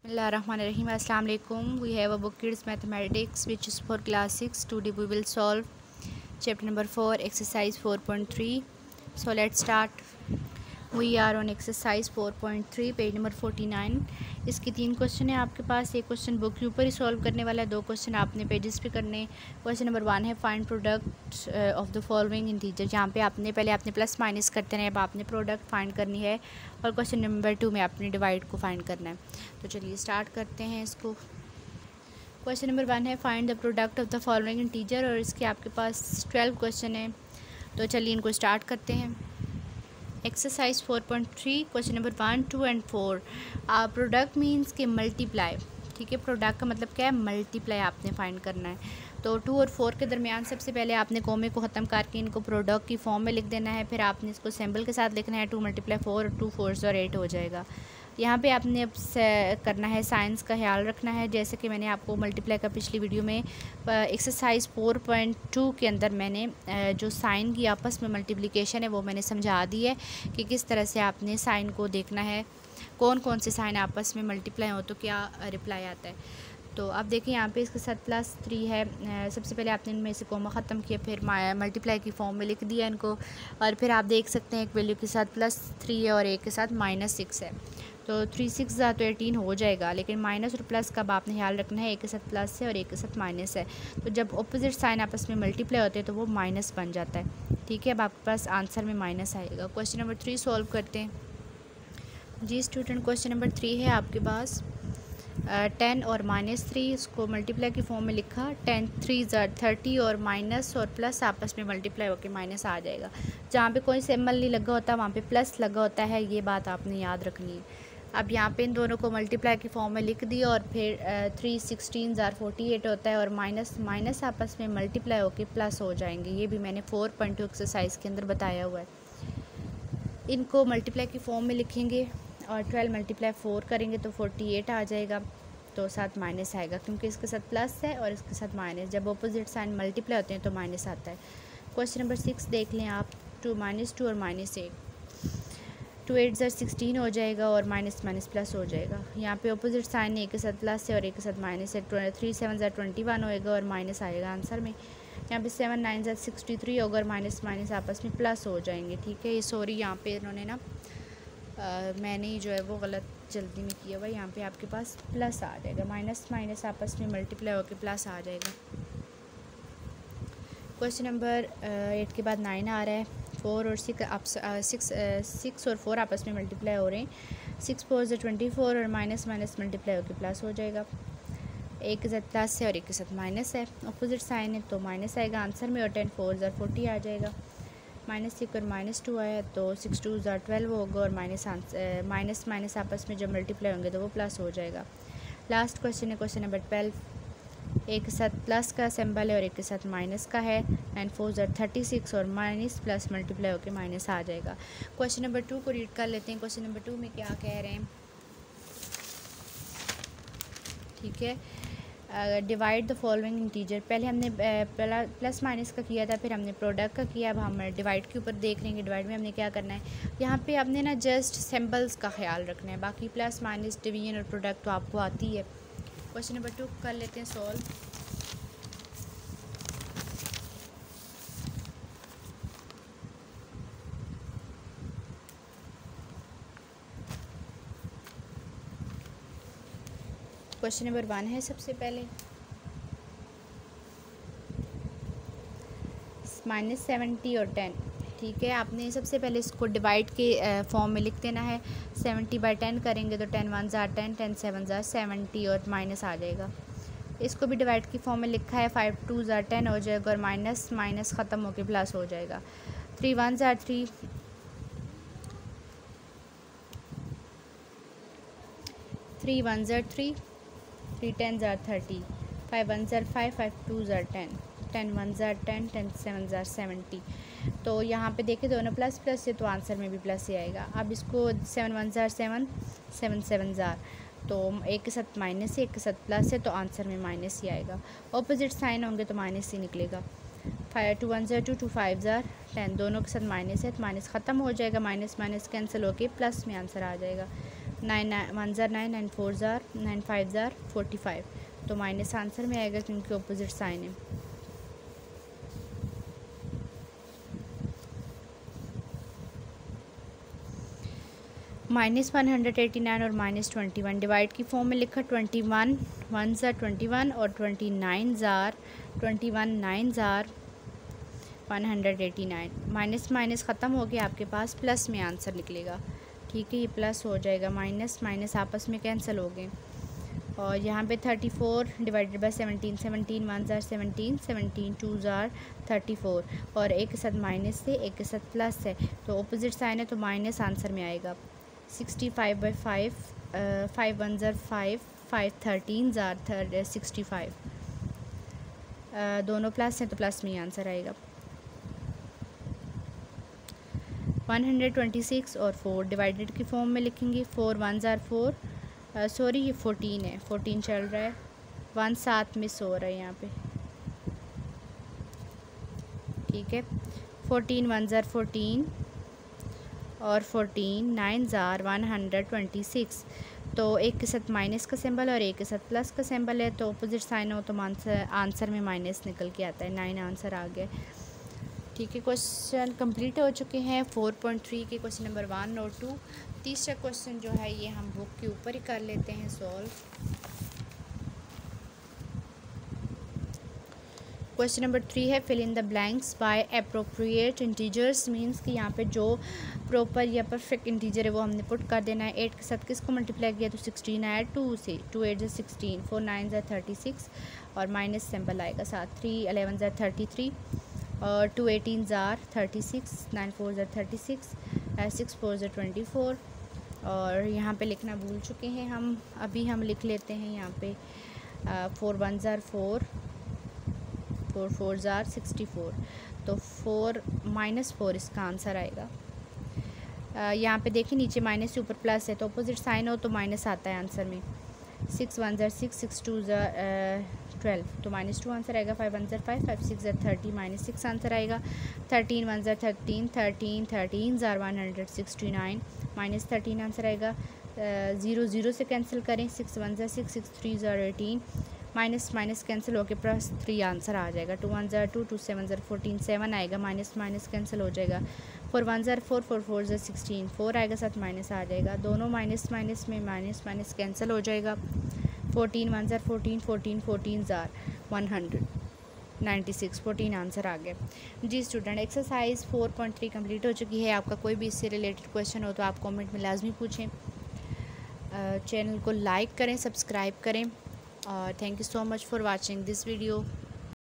Bismillahirrahmanirrahim. Assalamu alaikum. We have a book Kids Mathematics which is for class 6. Today we will solve chapter number 4 exercise 4.3. So let's start. We are on exercise 4.3 page number 49. इसके 3 question है आपके पास. एक question book के ऊपर ही solve करने वाला है, 2 question आपने पेजेस पे करने. क्वेश्चन नंबर 1 है find product of the following integer, जहाँ पे आपने प्लस माइनस करते रहे, अब आपने प्रोडक्ट फाइंड करनी है. और क्वेश्चन नंबर 2 में आपने डिवाइड को फाइंड करना है. तो चलिए स्टार्ट करते हैं इसको. क्वेश्चन नंबर 1 है find the product of the following integer, और इसके आपके पास 12 क्वेश्चन है. तो चलिए इनको स्टार्ट करते हैं. Exercise 4.3 question number 1, 2 and 4. Product means के मल्टीप्लाई. ठीक है, प्रोडक्ट का मतलब क्या है? मल्टीप्लाई आपने फाइंड करना है. तो 2 और 4 के दरमियान सबसे पहले आपने कोमे को ख़त्म करके इनको प्रोडक्ट की फॉर्म में लिख देना है. फिर आपने इसको सिंबल के साथ लिखना है. 2 × 4 2 4 और 8 हो जाएगा. यहाँ पे आपने अब करना है, साइंस का ख्याल रखना है. जैसे कि मैंने आपको मल्टीप्लाई का पिछली वीडियो में एक्सरसाइज 4.2 के अंदर मैंने जो साइन की आपस में मल्टीप्लिकेशन है वो मैंने समझा दी है कि किस तरह से आपने साइन को देखना है, कौन कौन से साइन आपस में मल्टीप्लाई हो तो क्या रिप्लाई आता है. तो आप देखिए यहाँ पे इसके साथ +3 है. सबसे पहले आपने इनमें से कोमा ख़त्म किया, फिर मल्टीप्लाई की फॉर्म में लिख दिया इनको. और फिर आप देख सकते हैं एक वैल्यू के साथ +3 है और एक के साथ -6 है. तो 3 6 तो 18 हो जाएगा. लेकिन माइनस और प्लस का आपने ख्याल रखना है, एक के साथ प्लस है और एक के साथ माइनस है. तो जब ऑपोजिट साइन आपस में मल्टीप्लाई होते हैं तो वो माइनस बन जाता है. ठीक है, अब आपके पास आंसर में माइनस आएगा. क्वेश्चन नंबर 3 सॉल्व करते हैं. जी स्टूडेंट, क्वेश्चन नंबर 3 है आपके पास 10 और -3, इसको मल्टीप्लाई की फॉर्म में लिखा. 10 3 30 और माइनस और प्लस आपस में मल्टीप्लाई होकर माइनस आ जाएगा. जहाँ पे कोई सिंबल नहीं लगा होता वहाँ पे प्लस लगा होता है, ये बात आपने याद रखनी है. अब यहाँ पे इन दोनों को मल्टीप्लाई की फॉर्म में लिख दिया और फिर 3 16 48 होता है और माइनस आपस में मल्टीप्लाई होकर प्लस हो जाएंगे. ये भी मैंने 4.2 एक्सरसाइज के अंदर बताया हुआ है. इनको मल्टीप्लाई की फॉर्म में लिखेंगे और 12 × 4 करेंगे तो 48 आ जाएगा. तो साथ माइनस आएगा क्योंकि इसके साथ प्लस है और इसके साथ माइनस. जब अपोजिट साइन मल्टीप्लाई होते हैं तो माइनस आता है. क्वेश्चन नंबर 6 देख लें आप. 2 -2 और -8. 2 8 16 हो जाएगा और माइनस प्लस हो जाएगा. यहाँ पे अपोजिट साइन एक के साथ प्लस है और एक के साथ माइनस है. 3 7 21 होएगा और माइनस आएगा आंसर में. यहाँ पे 7 9 63 होगा और माइनस आपस में प्लस हो जाएंगे. ठीक है, ये सॉरी यहाँ पे इन्होंने ना मैंने जो है वो गलत जल्दी में किया हुआ. यहाँ पे आपके पास प्लस आ जाएगा, माइनस आपस में मल्टीप्लाई होकर प्लस आ जाएगा. क्वेश्चन नंबर 8 के बाद 9 आ रहा है. 4 और 6 और 4 आपस में मल्टीप्लाई हो रहे हैं. 6 4 24 और माइनस मल्टीप्लाई होकर प्लस हो जाएगा. एक के साथ प्लस है और एक के साथ माइनस है, अपोजिट साइन है तो माइनस आएगा आंसर में. और 10 4 40 आ जाएगा. -6 और -2 आया तो 6 2 12 होगा और माइनस आपस में जब मल्टीप्लाई होंगे तो वो प्लस हो जाएगा. लास्ट क्वेश्चन है क्वेश्चन नंबर 12. एक के साथ प्लस का सिंबल है और एक के साथ माइनस का है. 9 4 36 और माइनस प्लस मल्टीप्लाई होकर माइनस आ जाएगा. क्वेश्चन नंबर 2 को रीड कर लेते हैं. क्वेश्चन नंबर 2 में क्या कह रहे हैं. ठीक है, डिवाइड द फॉलोइंग इंटीजर. पहले हमने प्लस माइनस का किया था, फिर हमने प्रोडक्ट का किया. अब हम डिवाइड के ऊपर देख लेंगे. डिवाइड में हमने क्या करना है, यहाँ पे आपने ना जस्ट सिंबल्स का ख्याल रखना है. बाकी प्लस माइनस डिवीजन और प्रोडक्ट तो आपको आती है. क्वेश्चन नंबर 2 कर लेते हैं सॉल्व. क्वेश्चन नंबर 1 है सबसे पहले -70 और 10. ठीक है, आपने सबसे पहले इसको डिवाइड के फॉर्म में लिख देना है. 70/10 करेंगे तो 10 1 10 10 7 70 और माइनस आ जाएगा. इसको भी डिवाइड की फॉर्म में लिखा है. 5 2 10 हो जाएगा और माइनस ख़त्म होकर प्लस हो जाएगा. 3 1 3 3 1 3 3 10 30 5 1 5 5 2 10 10 1 10 10 7 70. तो यहाँ पे देखें दोनों प्लस प्लस है तो आंसर में भी प्लस ही आएगा. अब इसको 7 1 7 7 7 तो एक के साथ माइनस है एक के साथ प्लस है तो आंसर में माइनस ही आएगा. ऑपोजिट साइन होंगे तो माइनस ही निकलेगा. 2 1 2 2 5 10 दोनों के साथ माइनस है तो माइनस ख़त्म हो जाएगा. माइनस कैंसिल होके प्लस में आंसर आ जाएगा. 9 1 ज़ार 9, 9 4 ज़ार 9 5 ज़ार 45, तो माइनस आंसर में आएगा क्योंकि ऑपोजिट साइन है। -189 और -21 डिवाइड की फॉर्म में लिखा 21 1 ज़ार 21 और 29 ज़ार 21 9 ज़ार 189, माइनस माइनस ख़त्म हो गया, आपके पास प्लस में आंसर निकलेगा। ठीक है, ये प्लस हो जाएगा, माइनस माइनस आपस में कैंसिल हो गए। और यहाँ पे 34 डिवाइडेड बाय 17, 17 1 ज़ार 17, 17 2 ज़ार 34, और एक के साथ माइनस है एक के साथ प्लस है, तो ऑपोजिट साइन है तो माइनस आंसर में आएगा। 65/5 5 1 ज़ार 5 5 13 ज़ार 65, दोनों प्लस हैं तो प्लस में ही आंसर आएगा। 126 और 4 डिवाइडेड की फॉर्म में लिखेंगे। 4 1 ज़ार 4, सॉरी ये 14 है, 14 चल रहा है, 1 साथ मिस हो रहा है यहाँ पे। ठीक है, 14 1 ज़ार 14 और 14 9 ज़ार 126, तो एक के साथ माइनस का सिंबल और एक के साथ प्लस का सिंबल है, तो अपोजिट साइन हो तो आंसर में माइनस निकल के आता है। 9 आंसर आ गया। ठीक है, क्वेश्चन कंप्लीट हो चुके हैं 4.3 के क्वेश्चन नंबर 1 और 2। तीसरा क्वेश्चन जो है ये हम बुक के ऊपर ही कर लेते हैं सॉल्व। क्वेश्चन नंबर 3 है fill in the blanks by appropriate integers, means कि यहाँ पे जो प्रॉपर या परफेक्ट इंटीजर है वो हमने पुट कर देना है। 8 के साथ किसको मल्टीप्लाई किया तो 16 आया 2 से, 2 8 ज़ार 16, 4 9 ज़ार 36 और माइनस सिंबल आएगा साथ। 3 11 ज़ार 33 और 2 18 ज़ार 36, 9 4 ज़ार 36, 6 4 ज़ार 24, और यहाँ पे लिखना भूल चुके हैं हम, अभी हम लिख लेते हैं यहाँ पे 4 1 ज़ार 4, 4 4 ज़ार 64, तो 4 -4 इसका आंसर आएगा। यहाँ पे देखिए नीचे माइनस से ऊपर प्लस है, तो अपोजिट साइन हो तो माइनस आता है आंसर में। 6 1 ज़ार 6, 6 2 ज़ार 12, तो -2 आंसर आएगा। 5 1 ज़ार 5, 5 6 ज़ार 30, -6 आंसर आएगा। 13 1 ज़ार 13, 13 13 ज़ार 169, -13 आंसर आएगा। 0 0 से कैंसिल करें। 6 1 ज़ार 6, 6 3 ज़ार 18, माइनस माइनस कैंसिल होकर +3 आंसर आ जाएगा। 2 1 ज़ार 2, 2 7 ज़ार 14, 7 आएगा, माइनस माइनस कैंसिल हो जाएगा। 4 1 ज़ार 4, 4 4 ज़ार 16, 4 आएगा, साथ माइनस आ जाएगा, दोनों माइनस माइनस में माइनस माइनस कैंसिल हो जाएगा। 14 1 ज़ार 14, 14 14 ज़ार 196, 14 आंसर आ गया। जी स्टूडेंट, एक्सरसाइज 4.3 कंप्लीट हो चुकी है। आपका कोई भी इससे रिलेटेड क्वेश्चन हो तो आप कमेंट में लाजमी पूछें। चैनल को लाइक करें, सब्सक्राइब करें, और thank you so much for watching this video.